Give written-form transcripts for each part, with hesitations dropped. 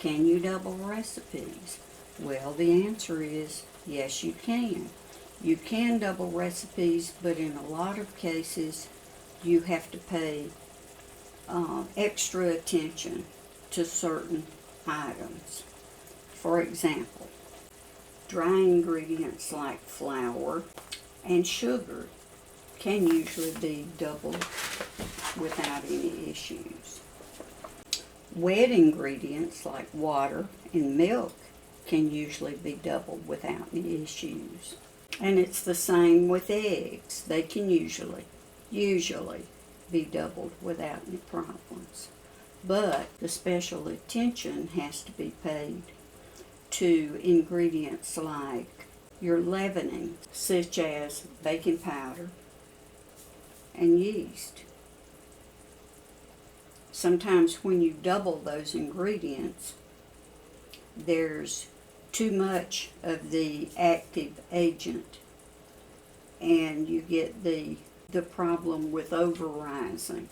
Can you double recipes? Well, the answer is yes, you can. You can double recipes, but in a lot of cases, you have to pay extra attention to certain items. For example, dry ingredients like flour and sugar can usually be doubled without any issues. Wet ingredients like water and milk can usually be doubled without any issues. And it's the same with eggs. They can usually be doubled without any problems. But the special attention has to be paid to ingredients like your leavening, such as baking powder and yeast. Sometimes when you double those ingredients, there's too much of the active agent, and you get the problem with over-rising.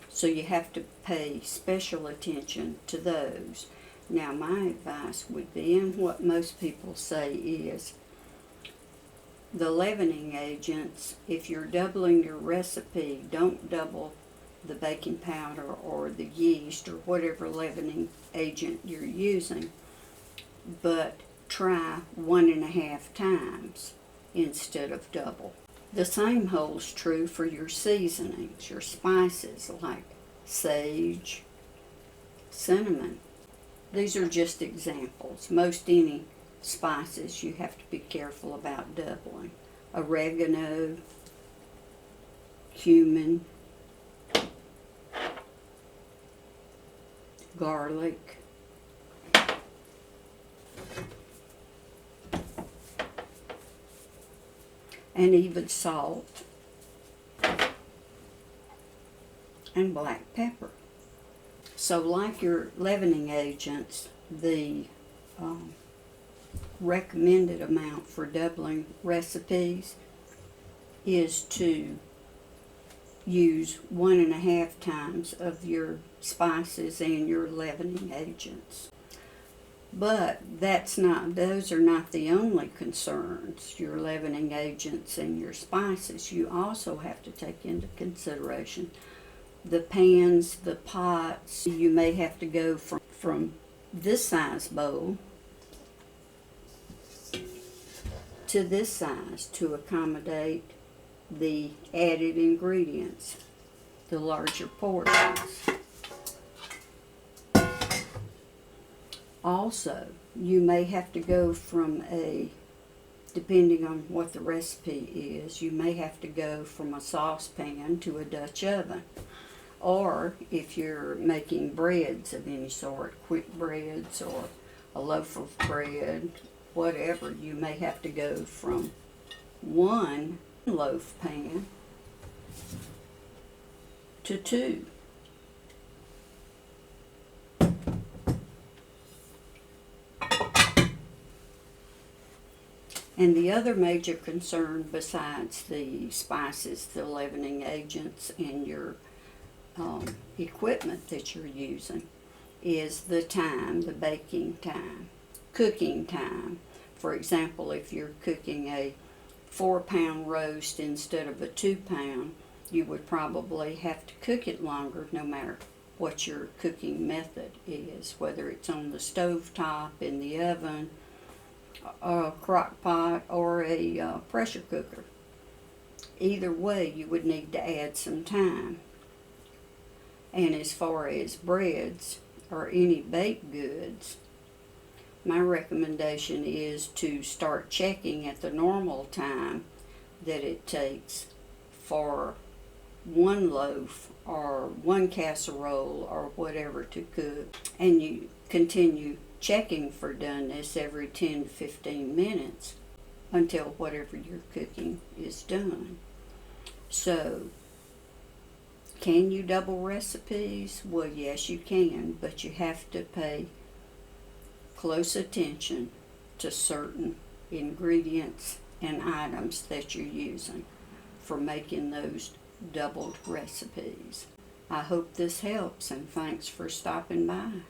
So you have to pay special attention to those. Now my advice would be, and what most people say is, the leavening agents, if you're doubling your recipe, don't double the baking powder or the yeast or whatever leavening agent you're using, but try 1.5 times instead of double. The same holds true for your seasonings, your spices like sage, cinnamon. These are just examples. Most any spices you have to be careful about doubling. Oregano, cumin, garlic, and even salt and black pepper. So like your leavening agents, the recommended amount for doubling recipes is to use 1.5 times of your spices and your leavening agents. But those are not the only concerns, your leavening agents and your spices. You also have to take into consideration the pans, the pots. You may have to go from this size bowl to this size to accommodate the added ingredients, the larger portions. Also, you may have to go from depending on what the recipe is, you may have to go from a saucepan to a Dutch oven. Or if you're making breads of any sort, quick breads or a loaf of bread, whatever, you may have to go from one loaf pan to 2. And the other major concern besides the spices, the leavening agents, and your equipment that you're using is the time, the baking time, cooking time. For example, if you're cooking a 4-pound roast instead of a 2-pound, you would probably have to cook it longer no matter what your cooking method is, whether it's on the stove top, in the oven, a crock pot, or a pressure cooker. Either way, you would need to add some time. And as far as breads or any baked goods, my recommendation is to start checking at the normal time that it takes for one loaf or one casserole or whatever to cook, and you continue checking for doneness every 10 to 15 minutes until whatever you're cooking is done. So, can you double recipes? Well, yes, you can, but you have to pay close attention to certain ingredients and items that you're using for making those doubled recipes. I hope this helps, and thanks for stopping by.